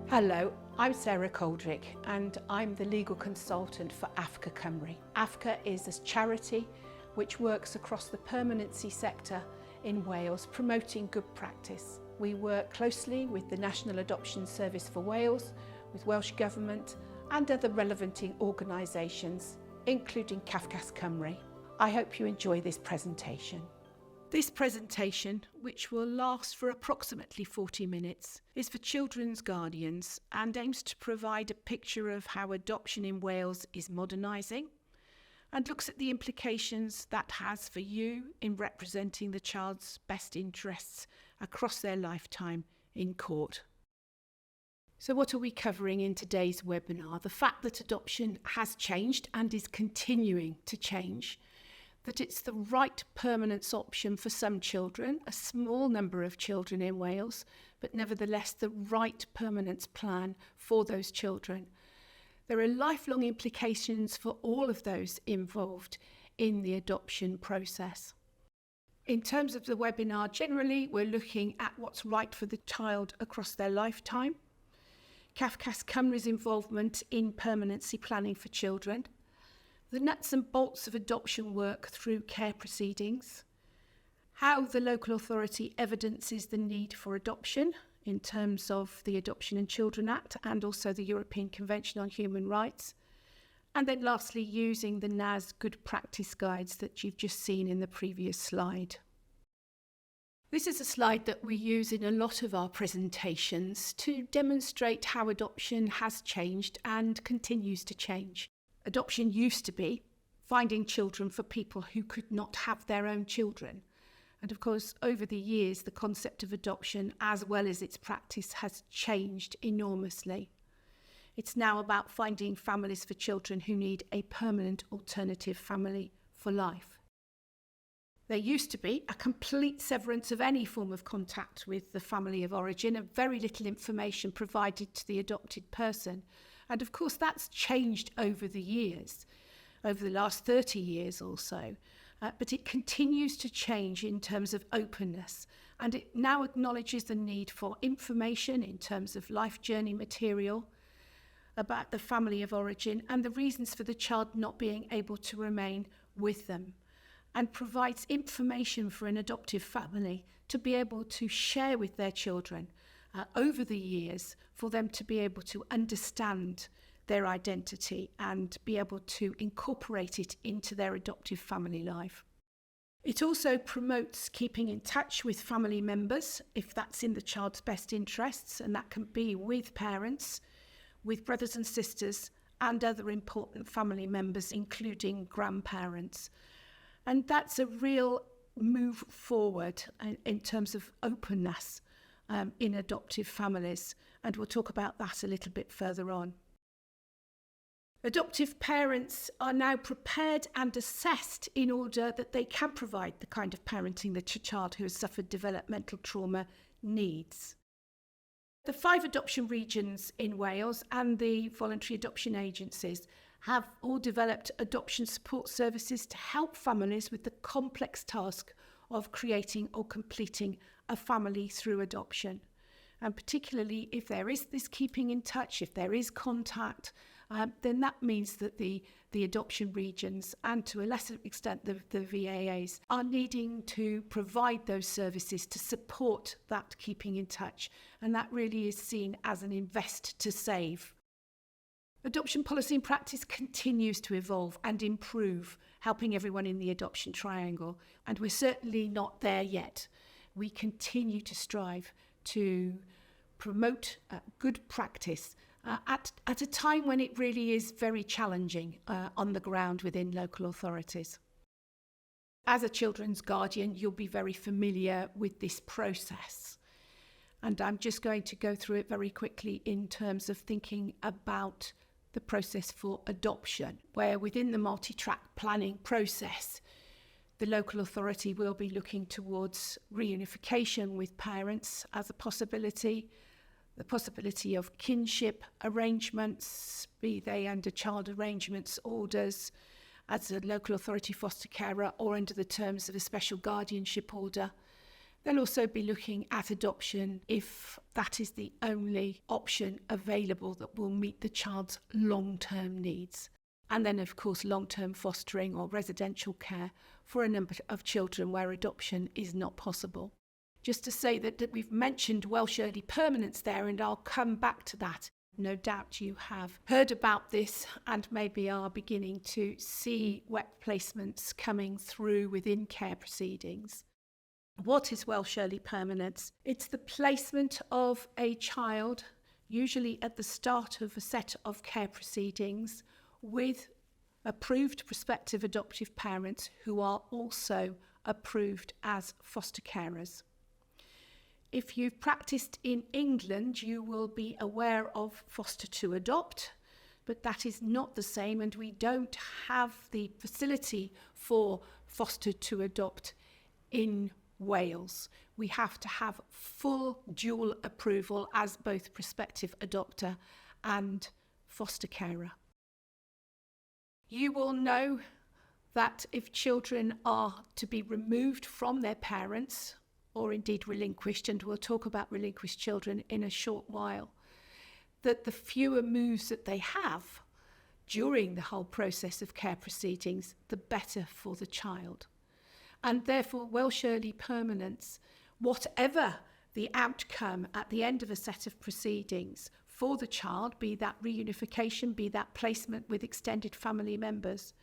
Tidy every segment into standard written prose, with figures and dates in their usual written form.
Hello, I'm Sarah Coldrick and I'm the legal consultant for Cafcass Cymru. Cafcass is a charity which works across the permanency sector in Wales, promoting good practice. We work closely with the National Adoption Service for Wales, with Welsh Government and other relevant organisations, including Cafcass Cymru. I hope you enjoy this presentation. This presentation, which will last for approximately 40 minutes, is for children's guardians and aims to provide a picture of how adoption in Wales is modernising and looks at the implications that has for you in representing the child's best interests across their lifetime in court. So what are we covering in today's webinar? The fact that adoption has changed and is continuing to change, that it's the right permanence option for some children, a small number of children in Wales, but nevertheless the right permanence plan for those children. There are lifelong implications for all of those involved in the adoption process. In terms of the webinar, generally we're looking at what's right for the child across their lifetime, Cafcass Cymru's involvement in permanency planning for children, the nuts and bolts of adoption work through care proceedings, how the local authority evidences the need for adoption in terms of the Adoption and Children Act and also the European Convention on Human Rights, and then lastly using the NAS good practice guides that you've just seen in the previous slide. This is a slide that we use in a lot of our presentations to demonstrate how adoption has changed and continues to change. Adoption used to be finding children for people who could not have their own children. And of course, over the years, the concept of adoption, as well as its practice, has changed enormously. It's now about finding families for children who need a permanent alternative family for life. There used to be a complete severance of any form of contact with the family of origin and very little information provided to the adopted person. And of course, that's changed over the years, over the last 30 years or so. But it continues to change in terms of openness. And it now acknowledges the need for information in terms of life journey material about the family of origin and the reasons for the child not being able to remain with them, and provides information for an adoptive family to be able to share with their children over the years, for them to be able to understand their identity and be able to incorporate it into their adoptive family life. It also promotes keeping in touch with family members if that's in the child's best interests, and that can be with parents, with brothers and sisters and other important family members, including grandparents. And that's a real move forward in terms of openness in adoptive families, and we'll talk about that a little bit further on. Adoptive parents are now prepared and assessed in order that they can provide the kind of parenting that a child who has suffered developmental trauma needs. The 5 adoption regions in Wales and the voluntary adoption agencies have all developed adoption support services to help families with the complex task of creating or completing a family through adoption. And particularly if there is this keeping in touch, if there is contact, then that means that the adoption regions and to a lesser extent the VAAs are needing to provide those services to support that keeping in touch. And that really is seen as an invest to save. Adoption policy and practice continues to evolve and improve, helping everyone in the adoption triangle. And we're certainly not there yet. We continue to strive to promote good practice at a time when it really is very challenging on the ground within local authorities. As a children's guardian, you'll be very familiar with this process. And I'm just going to go through it very quickly in terms of thinking about the process for adoption, where within the multi-track planning process, the local authority will be looking towards reunification with parents as a possibility, the possibility of kinship arrangements, be they under child arrangements orders, as a local authority foster carer or under the terms of a special guardianship order, They'll also be looking at adoption if that is the only option available that will meet the child's long-term needs. And then, of course, long-term fostering or residential care for a number of children where adoption is not possible. Just to say that we've mentioned Welsh Early Permanence there, and I'll come back to that. No doubt you have heard about this and maybe are beginning to see WEP placements coming through within care proceedings. What is Welsh Early Permanence? It's the placement of a child, usually at the start of a set of care proceedings, with approved prospective adoptive parents who are also approved as foster carers. If you've practiced in England, you will be aware of foster to adopt, but that is not the same, and we don't have the facility for foster to adopt in Wales. We have to have full dual approval as both prospective adopter and foster carer. You will know that if children are to be removed from their parents, or indeed relinquished, and we'll talk about relinquished children in a short while, that the fewer moves that they have during the whole process of care proceedings, the better for the child. And therefore, Welsh Early Permanence, whatever the outcome at the end of a set of proceedings for the child, be that reunification, be that placement with extended family members,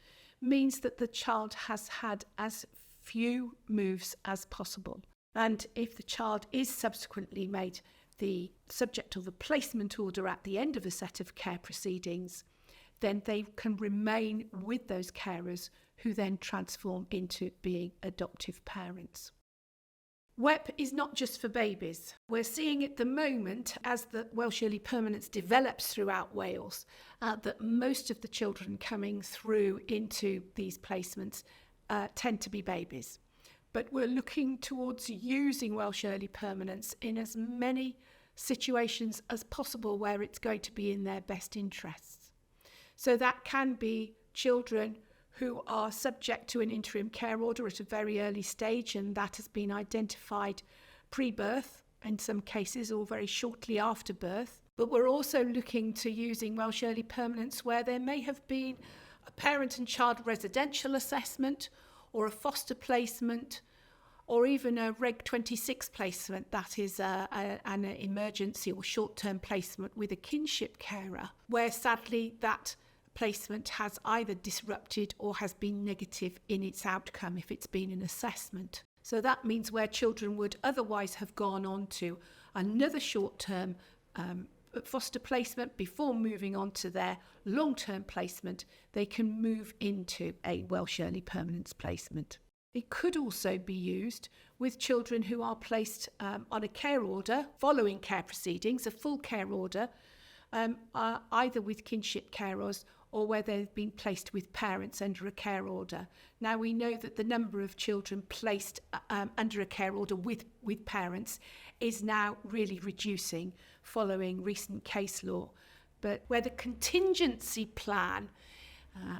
means that the child has had as few moves as possible. And if the child is subsequently made the subject of a placement order at the end of a set of care proceedings, then they can remain with those carers who then transform into being adoptive parents. WEP is not just for babies. We're seeing at the moment, as the Welsh Early Permanence develops throughout Wales, that most of the children coming through into these placements tend to be babies. But we're looking towards using Welsh Early Permanence in as many situations as possible where it's going to be in their best interests. So that can be children who are subject to an interim care order at a very early stage, and that has been identified pre-birth in some cases, or very shortly after birth. But we're also looking to using Welsh Early Permanence where there may have been a parent and child residential assessment, or a foster placement, or even a Reg 26 placement, that is an emergency or short-term placement with a kinship carer, where sadly that placement has either disrupted or has been negative in its outcome if it's been an assessment. So that means where children would otherwise have gone on to another short-term foster placement before moving on to their long-term placement, they can move into a Welsh Early Permanence placement. It could also be used with children who are placed on a care order following care proceedings, a full care order, either with kinship carers or where they've been placed with parents under a care order. Now, we know that the number of children placed under a care order with parents is now really reducing following recent case law. But where the contingency plan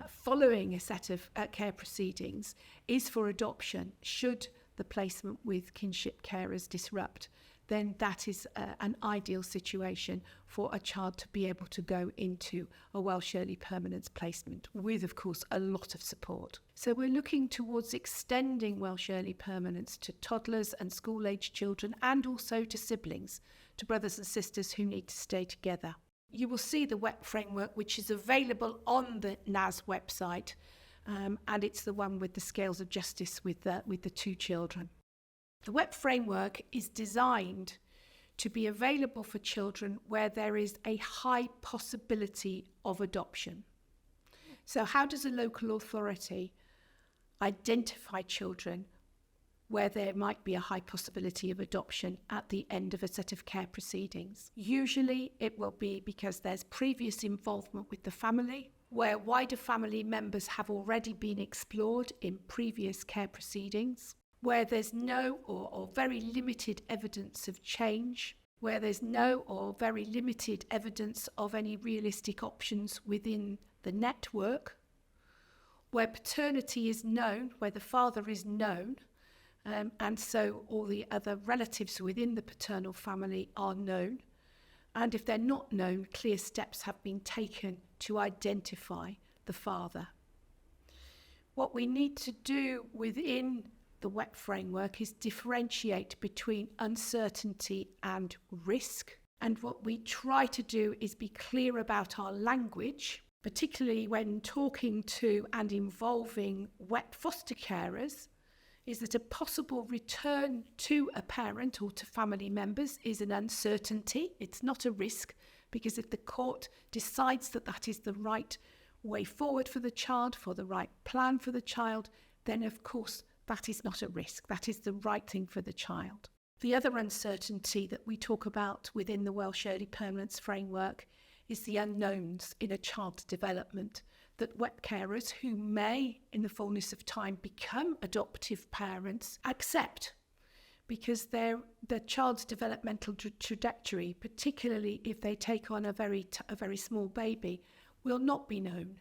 following a set of care proceedings is for adoption, should the placement with kinship carers disrupt, then that is an ideal situation for a child to be able to go into a Welsh Early Permanence placement with, of course, a lot of support. So we're looking towards extending Welsh Early Permanence to toddlers and school-aged children, and also to siblings, to brothers and sisters who need to stay together. You will see the WEP framework, which is available on the NAS website, and it's the one with the scales of justice with the two children. The WEP framework is designed to be available for children where there is a high possibility of adoption. So how does a local authority identify children where there might be a high possibility of adoption at the end of a set of care proceedings? Usually it will be because there's previous involvement with the family, where wider family members have already been explored in previous care proceedings, where there's no or very limited evidence of change, where there's no or very limited evidence of any realistic options within the network, where paternity is known, where the father is known, and so all the other relatives within the paternal family are known. And if they're not known, clear steps have been taken to identify the father. What we need to do within the WEP framework is differentiate between uncertainty and risk. And what we try to do is be clear about our language, particularly when talking to and involving WEP foster carers, is that a possible return to a parent or to family members is an uncertainty. It's not a risk, because if the court decides that that is the right way forward for the child, for the right plan for the child, then of course that is not a risk. That is the right thing for the child. The other uncertainty that we talk about within the Welsh Early Permanence framework is the unknowns in a child's development, that WEP carers who may, in the fullness of time, become adoptive parents accept, because the child's developmental trajectory, particularly if they take on a very small baby, will not be known.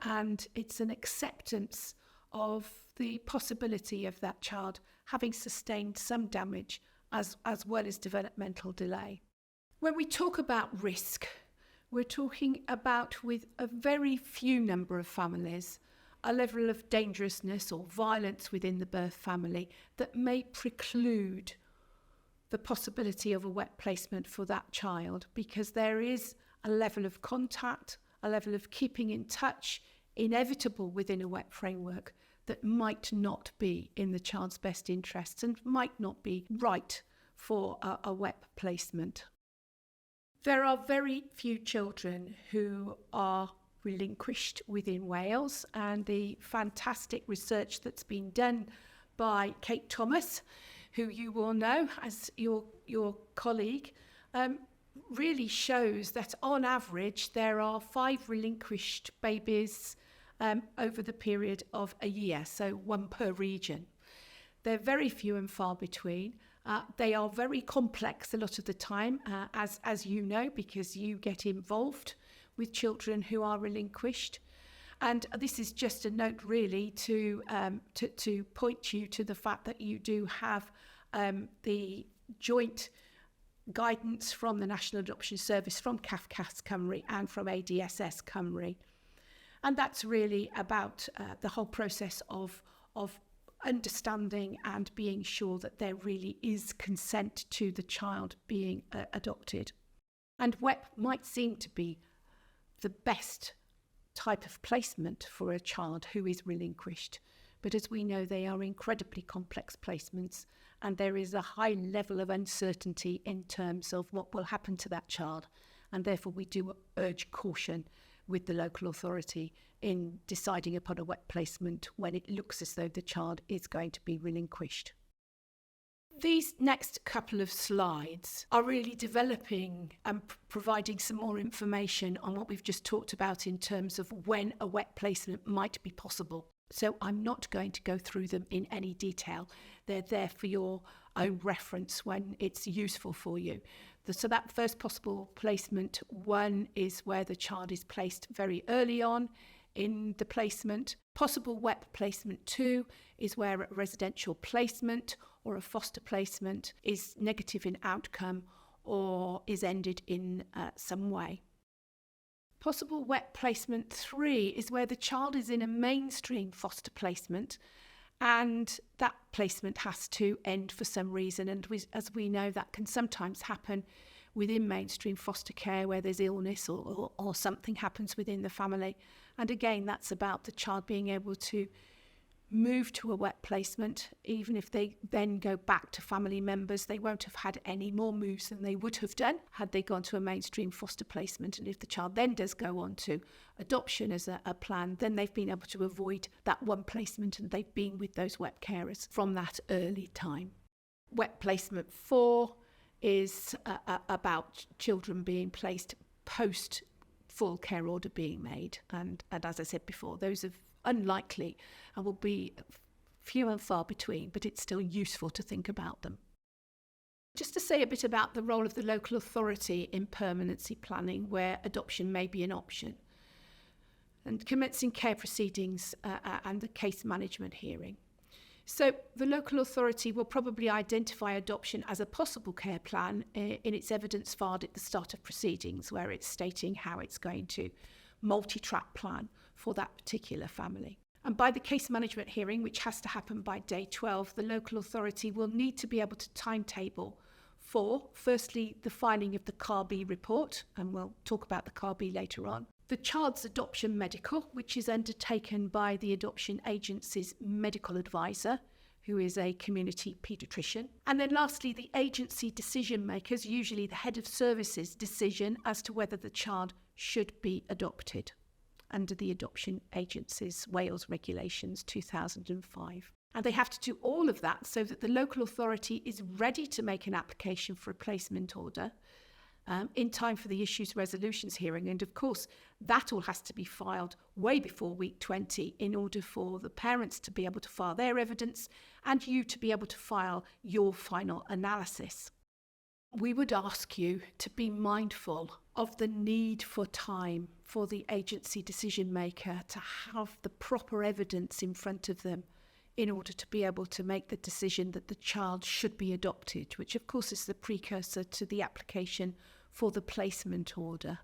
And it's an acceptance of the possibility of that child having sustained some damage as well as developmental delay. When we talk about risk, we're talking about, with a very few number of families, a level of dangerousness or violence within the birth family that may preclude the possibility of a WEP placement for that child, because there is a level of contact, a level of keeping in touch, inevitable within a WEP framework, that might not be in the child's best interests and might not be right for a WEP placement. There are very few children who are relinquished within Wales, and the fantastic research that's been done by Kate Thomas, who you will know as your colleague, really shows that on average there are 5 relinquished babies over the period of a year, so 1 per region. They're very few and far between. They are very complex a lot of the time, as you know, because you get involved with children who are relinquished. And this is just a note really to point you to the fact that you do have the joint guidance from the National Adoption Service, from Cafcass Cymru and from ADSS Cymru. And that's really about the whole process of understanding and being sure that there really is consent to the child being adopted. And WEP might seem to be the best type of placement for a child who is relinquished, but as we know, they are incredibly complex placements, and there is a high level of uncertainty in terms of what will happen to that child, and therefore we do urge caution with the local authority in deciding upon a WEP placement when it looks as though the child is going to be relinquished. These next couple of slides are really developing and providing some more information on what we've just talked about in terms of when a WEP placement might be possible. So I'm not going to go through them in any detail. They're there for your own reference when it's useful for you. So that first possible placement 1 is where the child is placed very early on in the placement. Possible WEP placement 2 is where a residential placement or a foster placement is negative in outcome or is ended in some way. Possible WEP placement 3 is where the child is in a mainstream foster placement, and that placement has to end for some reason. And as we know, that can sometimes happen within mainstream foster care, where there's illness or something happens within the family. And again, that's about the child being able to move to a WEP placement. Even if they then go back to family members, they won't have had any more moves than they would have done had they gone to a mainstream foster placement. And if the child then does go on to adoption as a plan, then they've been able to avoid that one placement, and they've been with those WEP carers from that early time. WEP placement 4 is about children being placed post full care order being made. And as I said before, those are unlikely and will be few and far between, but it's still useful to think about them. Just to say a bit about the role of the local authority in permanency planning, where adoption may be an option, and commencing care proceedings and the case management hearing. So the local authority will probably identify adoption as a possible care plan in its evidence filed at the start of proceedings, where it's stating how it's going to multi-track plan for that particular family. And by the case management hearing, which has to happen by day 12, the local authority will need to be able to timetable for, firstly, the filing of the CAR B report, and we'll talk about the CAR B later on. The child's adoption medical, which is undertaken by the adoption agency's medical advisor, who is a community paediatrician. And then lastly, the agency decision makers, usually the head of services, decision as to whether the child should be adopted under the Adoption Agency's Wales Regulations 2005. And they have to do all of that so that the local authority is ready to make an application for a placement order in time for the issues resolutions hearing. And of course, that all has to be filed way before week 20 in order for the parents to be able to file their evidence and you to be able to file your final analysis. We would ask you to be mindful of the need for time for the agency decision maker to have the proper evidence in front of them in order to be able to make the decision that the child should be adopted, which of course is the precursor to the application for the placement order.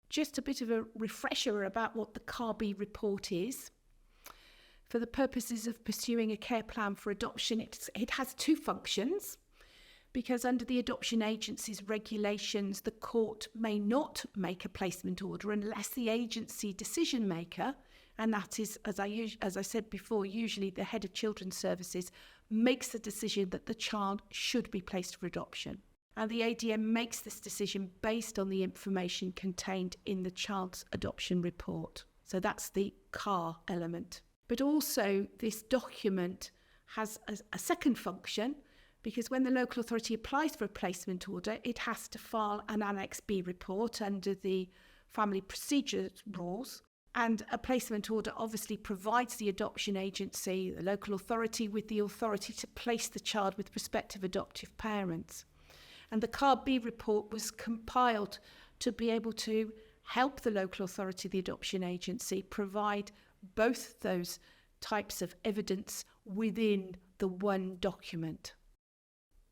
Just a bit of a refresher about what the CAR B report is. For the purposes of pursuing a care plan for adoption, it has two functions, because under the Adoption Agency's regulations, the court may not make a placement order unless the agency decision maker, and that is, as I said before, usually the head of children's services, makes the decision that the child should be placed for adoption. And the ADM makes this decision based on the information contained in the child's adoption report. So that's the CAR element. But also this document has a second function, because when the local authority applies for a placement order, it has to file an Annex B report under the family procedure rules. And a placement order obviously provides the adoption agency, the local authority, with the authority to place the child with prospective adoptive parents. And the CAR B report was compiled to be able to help the local authority, the adoption agency, provide both those types of evidence within the one document.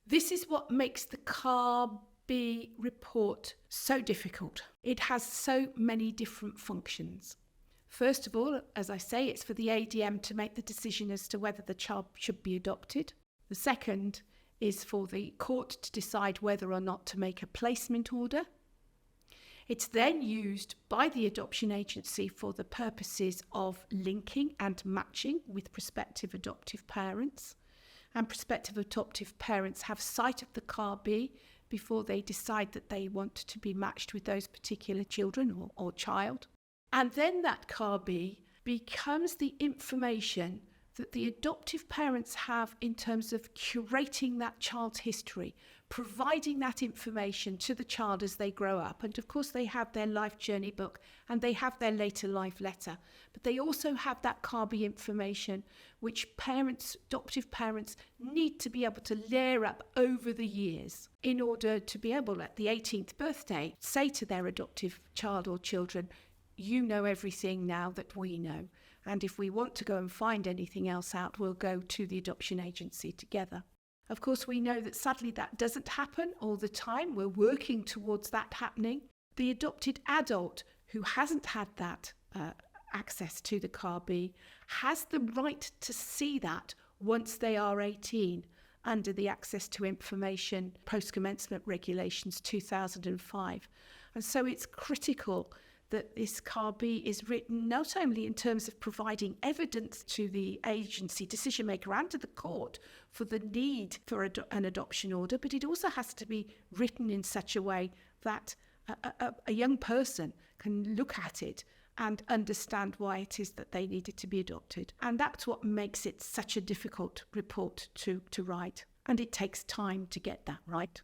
This is what makes the CAR B report so difficult. It has so many different functions. First of all, as I say, it's for the ADM to make the decision as to whether the child should be adopted. The second is for the court to decide whether or not to make a placement order. It's then used by the adoption agency for the purposes of linking and matching with prospective adoptive parents. And prospective adoptive parents have sight of the CAR B before they decide that they want to be matched with those particular children or child. And then that CAR B becomes the information that the adoptive parents have in terms of curating that child's history, providing that information to the child as they grow up. And of course they have their life journey book and they have their later life letter, but they also have that CAR B information which adoptive parents need to be able to layer up over the years in order to be able at the 18th birthday say to their adoptive child or children, you know everything now that we know. And if we want to go and find anything else out, we'll go to the adoption agency together. Of course, we know that sadly that doesn't happen all the time. We're working towards that happening. The adopted adult who hasn't had that access to the CAR B has the right to see that once they are 18 under the Access to Information Post-Commencement Regulations 2005. And so it's critical that this CAR B is written not only in terms of providing evidence to the agency decision maker and to the court for the need for an adoption order, but it also has to be written in such a way that a young person can look at it and understand why it is that they needed to be adopted. And that's what makes it such a difficult report to write. And it takes time to get that right.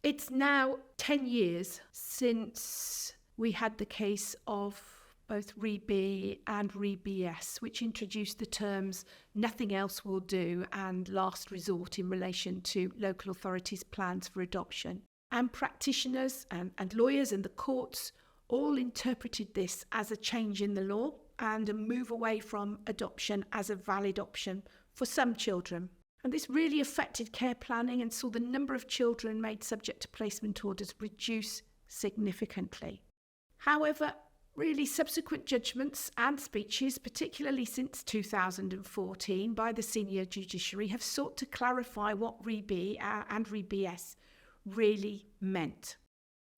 It's now 10 years since we had the case of both RE-B and RE-BS, which introduced the terms nothing else will do and last resort in relation to local authorities' plans for adoption. And practitioners and lawyers and the courts all interpreted this as a change in the law and a move away from adoption as a valid option for some children. And this really affected care planning and saw the number of children made subject to placement orders reduce significantly. However, really subsequent judgments and speeches, particularly since 2014 by the senior judiciary, have sought to clarify what Re-B and Re-BS really meant.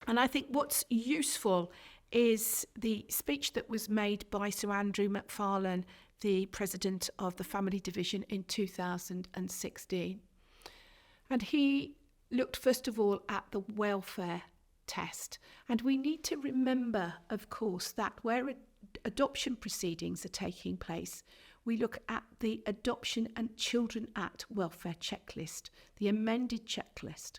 And I think what's useful is the speech that was made by Sir Andrew McFarlane, the president of the Family Division, in 2016. And he looked first of all at the welfare test. And we need to remember, of course, that where adoption proceedings are taking place, we look at the Adoption and Children Act welfare checklist, the amended checklist.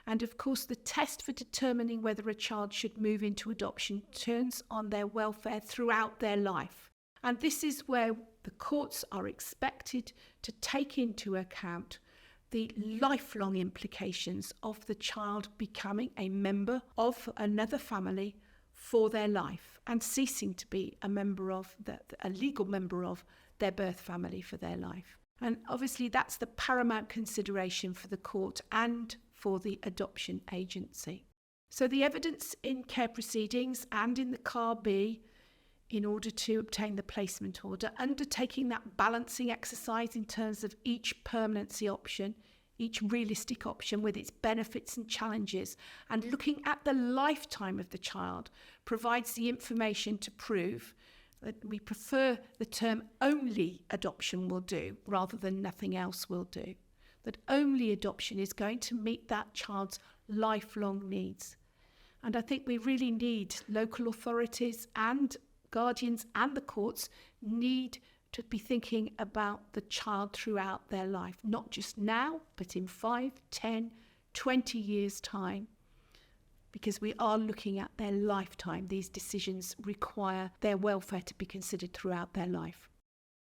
And of course, the test for determining whether a child should move into adoption turns on their welfare throughout their life. And this is where the courts are expected to take into account the lifelong implications of the child becoming a member of another family for their life and ceasing to be a legal member of their birth family for their life. And obviously that's the paramount consideration for the court and for the adoption agency. So the evidence in care proceedings and in the Car B, in order to obtain the placement order, undertaking that balancing exercise in terms of each permanency option, each realistic option with its benefits and challenges, and looking at the lifetime of the child, provides the information to prove that we prefer the term only adoption will do rather than nothing else will do. That only adoption is going to meet that child's lifelong needs. And I think we really need local authorities and guardians and the courts need to be thinking about the child throughout their life, not just now, but in 5, 10, 20 years' time, because we are looking at their lifetime. These decisions require their welfare to be considered throughout their life.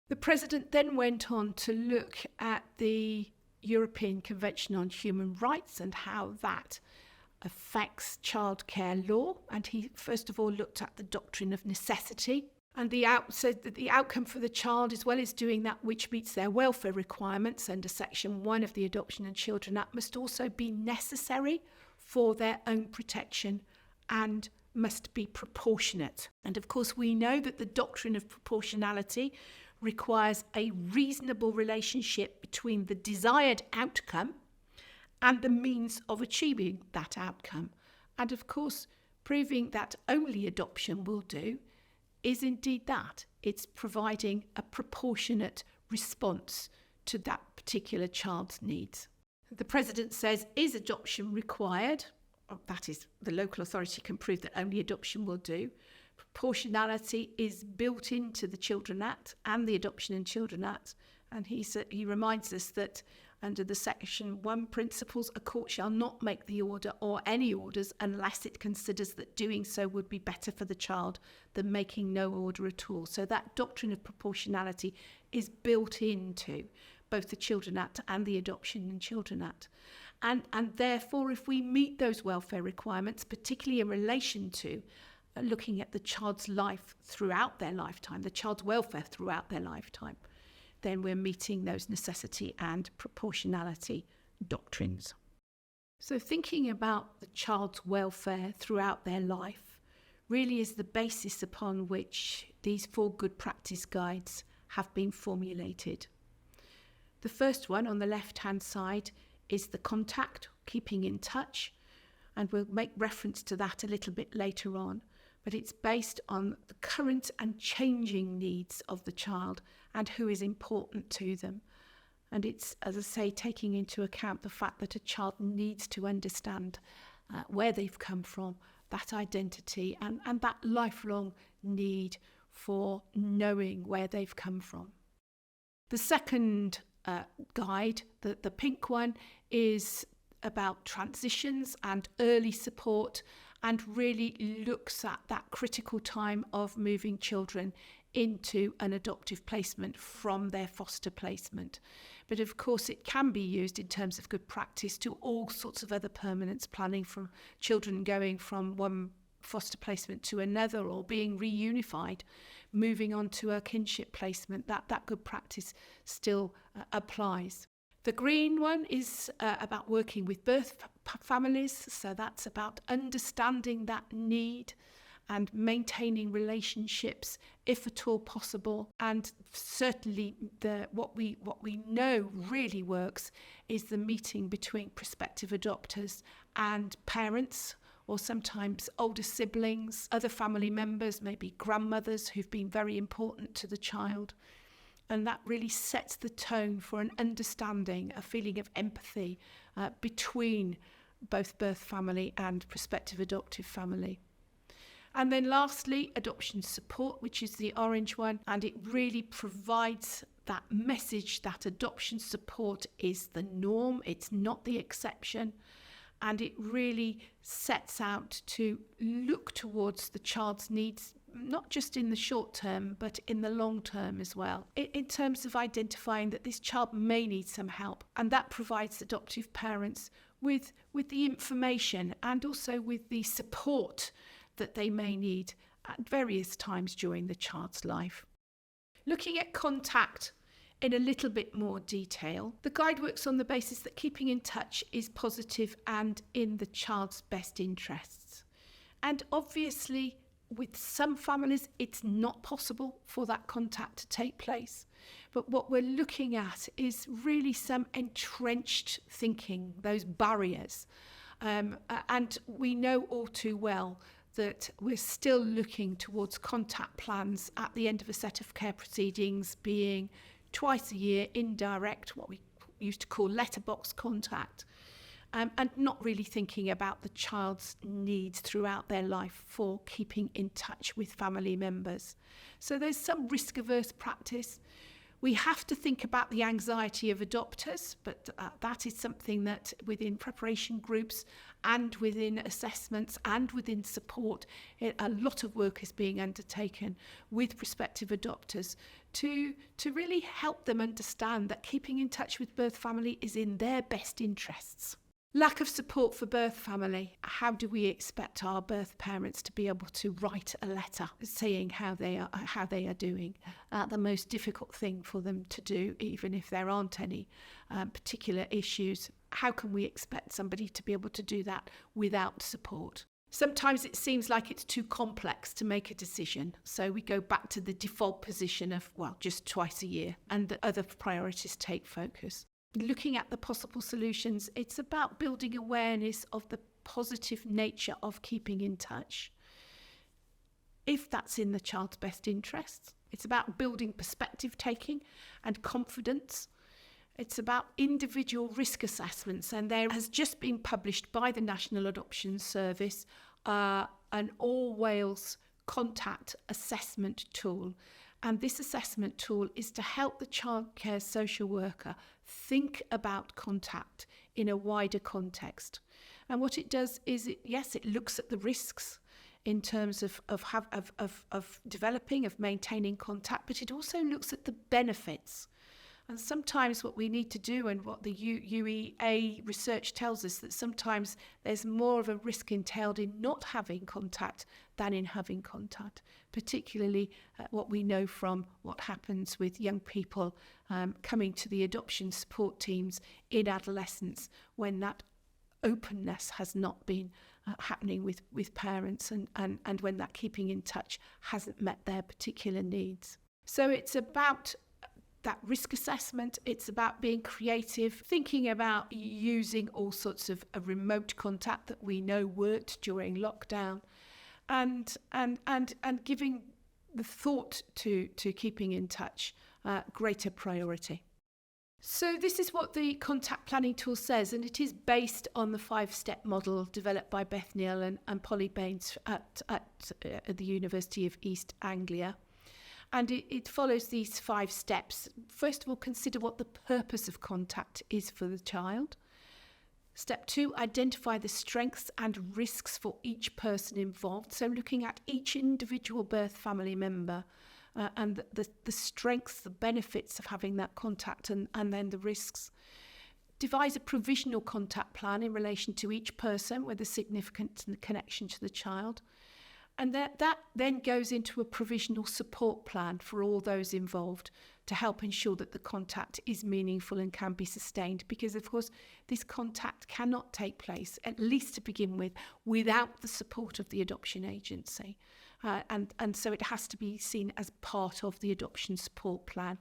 The President then went on to look at the European Convention on Human Rights and how that affects childcare law. And he first of all looked at the doctrine of necessity. And said that the outcome for the child, as well as doing that which meets their welfare requirements under Section 1 of the Adoption and Children Act, must also be necessary for their own protection and must be proportionate. And of course, we know that the doctrine of proportionality requires a reasonable relationship between the desired outcome and the means of achieving that outcome. And of course, proving that only adoption will do is indeed that. It's providing a proportionate response to that particular child's needs. The President says, is adoption required? That is, the local authority can prove that only adoption will do. Proportionality is built into the Children Act and the Adoption and Children Act. And he reminds us that under the Section 1 principles, a court shall not make the order or any orders unless it considers that doing so would be better for the child than making no order at all. So that doctrine of proportionality is built into both the Children Act and the Adoption and Children Act. And therefore, if we meet those welfare requirements, particularly in relation to looking at the child's life throughout their lifetime, the child's welfare throughout their lifetime, then we're meeting those necessity and proportionality doctrines. So thinking about the child's welfare throughout their life really is the basis upon which these 4 good practice guides have been formulated. The first one on the left-hand side is the contact, keeping in touch, and we'll make reference to that a little bit later on. But it's based on the current and changing needs of the child and who is important to them. And it's, as I say, taking into account the fact that a child needs to understand where they've come from, that identity and that lifelong need for knowing where they've come from. The second guide, the pink one, is about transitions and early support, and really looks at that critical time of moving children into an adoptive placement from their foster placement. But of course it can be used in terms of good practice to all sorts of other permanence planning, from children going from one foster placement to another or being reunified, moving on to a kinship placement, that good practice still applies. The green one is about working with birth families, so that's about understanding that need and maintaining relationships if at all possible. And certainly what we know really works is the meeting between prospective adopters and parents, or sometimes older siblings, other family members, maybe grandmothers who've been very important to the child. And that really sets the tone for an understanding, a feeling of empathy between both birth family and prospective adoptive family. And then lastly, adoption support, which is the orange one, and it really provides that message that adoption support is the norm, it's not the exception, and it really sets out to look towards the child's needs, not just in the short term, but in the long term as well, in terms of identifying that this child may need some help, and that provides adoptive parents with the information and also with the support that they may need at various times during the child's life. Looking at contact in a little bit more detail, the guide works on the basis that keeping in touch is positive and in the child's best interests. And obviously, with some families, it's not possible for that contact to take place. But what we're looking at is really some entrenched thinking, those barriers. And we know all too well that we're still looking towards contact plans at the end of a set of care proceedings being twice a year, indirect, what we used to call letterbox contact, and not really thinking about the child's needs throughout their life for keeping in touch with family members. So there's some risk-averse practice. We have to think about the anxiety of adopters, but that is something that within preparation groups and within assessments and within support, a lot of work is being undertaken with prospective adopters to really help them understand that keeping in touch with birth family is in their best interests. Lack of support for birth family. How do we expect our birth parents to be able to write a letter saying how they are doing? The most difficult thing for them to do, even if there aren't any particular issues. How can we expect somebody to be able to do that without support? Sometimes it seems like it's too complex to make a decision, so we go back to the default position of, well, just twice a year, and the other priorities take focus. Looking at the possible solutions, it's about building awareness of the positive nature of keeping in touch, if that's in the child's best interests. It's about building perspective taking and confidence. It's about individual risk assessments, and there has just been published by the National Adoption Service an All Wales contact assessment tool. And this assessment tool is to help the childcare social worker think about contact in a wider context. And what it does is, it looks at the risks in terms of developing, of maintaining contact, but it also looks at the benefits. And sometimes what we need to do, and what the UEA research tells us, that sometimes there's more of a risk entailed in not having contact than in having contact, particularly what we know from what happens with young people coming to the adoption support teams in adolescence, when that openness has not been happening with parents, and when that keeping in touch hasn't met their particular needs. So it's about that risk assessment. It's about being creative, thinking about using all sorts of a remote contact that we know worked during lockdown, and giving the thought to keeping in touch greater priority. So this is what the contact planning tool says, and it is based on the 5-step model developed by Beth Neal and Polly Baines at the University of East Anglia. And it follows these 5 steps. First of all, consider what the purpose of contact is for the child. Step 2, identify the strengths and risks for each person involved. So looking at each individual birth family member and the strengths, the benefits of having that contact, and then the risks. devise a provisional contact plan in relation to each person with a significant connection to the child. And that then goes into a provisional support plan for all those involved to help ensure that the contact is meaningful and can be sustained. Because, of course, this contact cannot take place, at least to begin with, without the support of the adoption agency. And so it has to be seen as part of the adoption support plan.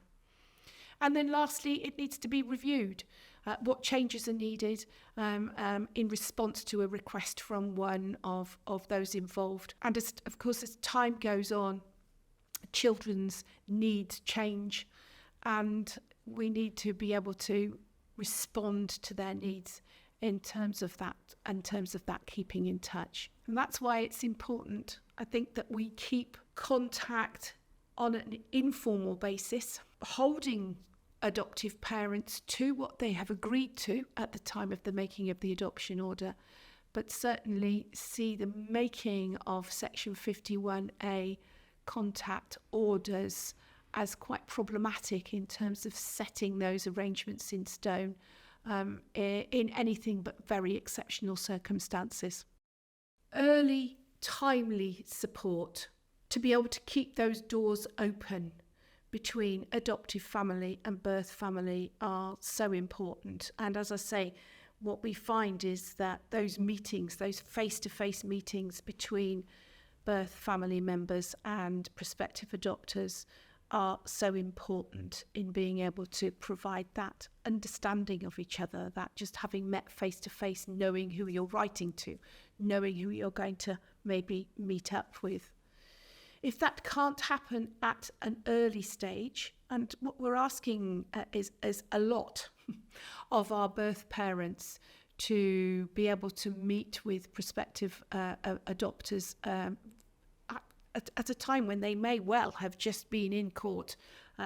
And then lastly, it needs to be reviewed. What changes are needed in response to a request from one of those involved. And of course, as time goes on, children's needs change, and we need to be able to respond to their needs in terms of that keeping in touch. And that's why it's important, I think, that we keep contact on an informal basis, holding adoptive parents to what they have agreed to at the time of the making of the adoption order, but certainly see the making of Section 51A contact orders as quite problematic in terms of setting those arrangements in stone in anything but very exceptional circumstances. Early, timely support to be able to keep those doors open between adoptive family and birth family are so important. And as I say, what we find is that those meetings, those face-to-face meetings between birth family members and prospective adopters are so important in being able to provide that understanding of each other, that just having met face-to-face, knowing who you're writing to, knowing who you're going to maybe meet up with. If that can't happen at an early stage, and what we're asking is a lot of our birth parents to be able to meet with prospective adopters at a time when they may well have just been in court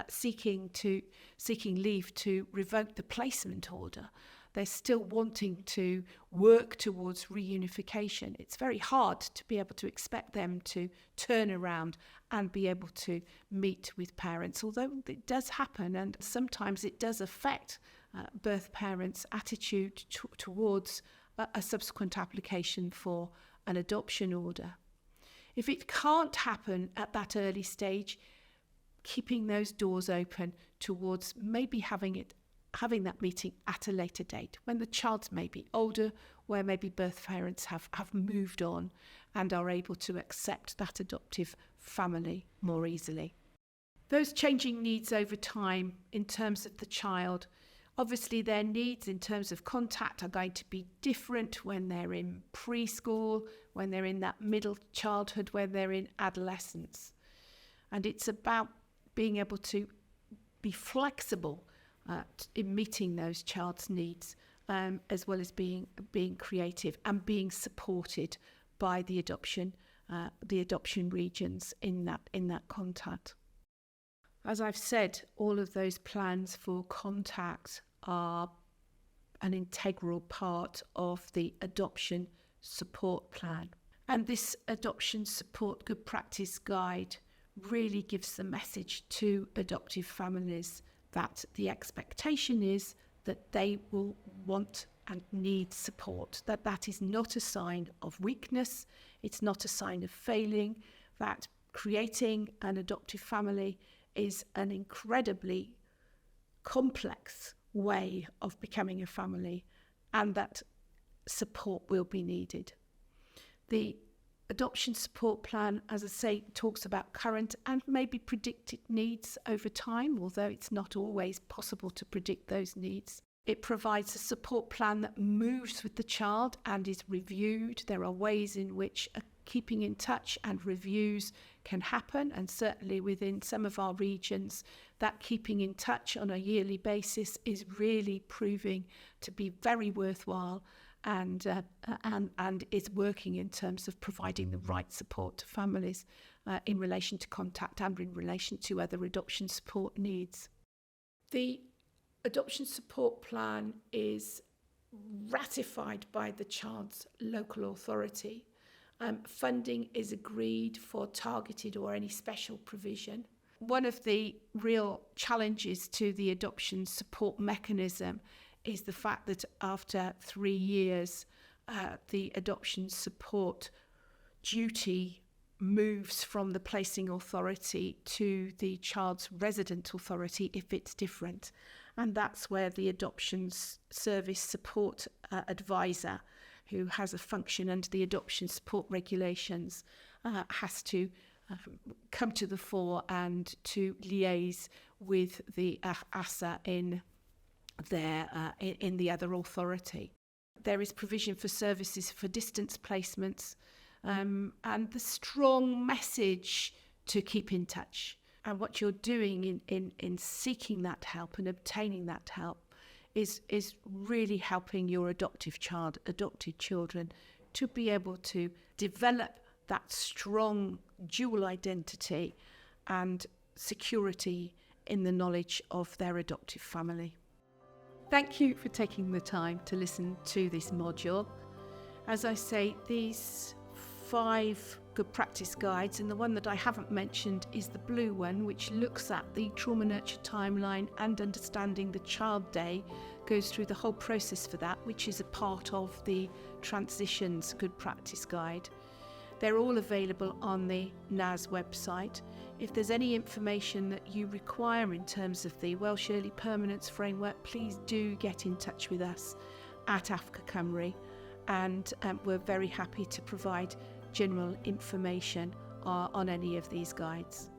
seeking leave to revoke the placement order. They're still wanting to work towards reunification. It's very hard to be able to expect them to turn around and be able to meet with parents, although it does happen, and sometimes it does affect birth parents' attitude towards a subsequent application for an adoption order. If it can't happen at that early stage, keeping those doors open towards maybe having that meeting at a later date when the child's maybe older, where maybe birth parents have moved on and are able to accept that adoptive family more easily. Those changing needs over time in terms of the child, obviously their needs in terms of contact are going to be different when they're in preschool, when they're in that middle childhood, when they're in adolescence. And it's about being able to be flexible in meeting those child's needs, as well as being creative and being supported by the adoption regions in that contact. As I've said, all of those plans for contact are an integral part of the adoption support plan. And this adoption support good practice guide really gives the message to adoptive families that the expectation is that they will want and need support, that is not a sign of weakness, it's not a sign of failing, that creating an adoptive family is an incredibly complex way of becoming a family, and that support will be needed. The adoption support plan, as I say, talks about current and maybe predicted needs over time, although it's not always possible to predict those needs. It provides a support plan that moves with the child and is reviewed. There are ways in which keeping in touch and reviews can happen, and certainly within some of our regions, that keeping in touch on a yearly basis is really proving to be very worthwhile and is working in terms of providing the right support to families in relation to contact and in relation to other adoption support needs. The adoption support plan is ratified by the child's local authority. Funding is agreed for targeted or any special provision. One of the real challenges to the adoption support mechanism is the fact that after 3 years, the adoption support duty moves from the placing authority to the child's resident authority if it's different. And that's where the adoptions service support advisor, who has a function under the adoption support regulations, has to come to the fore and to liaise with the ASA in the other authority. There is provision for services for distance placements, and the strong message to keep in touch. And what you're doing in seeking that help and obtaining that help is really helping your adopted children to be able to develop that strong dual identity and security in the knowledge of their adoptive family. Thank you for taking the time to listen to this module. As I say, these 5 good practice guides, and the one that I haven't mentioned is the blue one, which looks at the trauma nurture timeline and understanding the child day, goes through the whole process for that, which is a part of the transitions good practice guide. They're all available on the NAS website. If there's any information that you require in terms of the Welsh Early Permanence Framework, please do get in touch with us at Cafcass Cymru, and we're very happy to provide general information on any of these guides.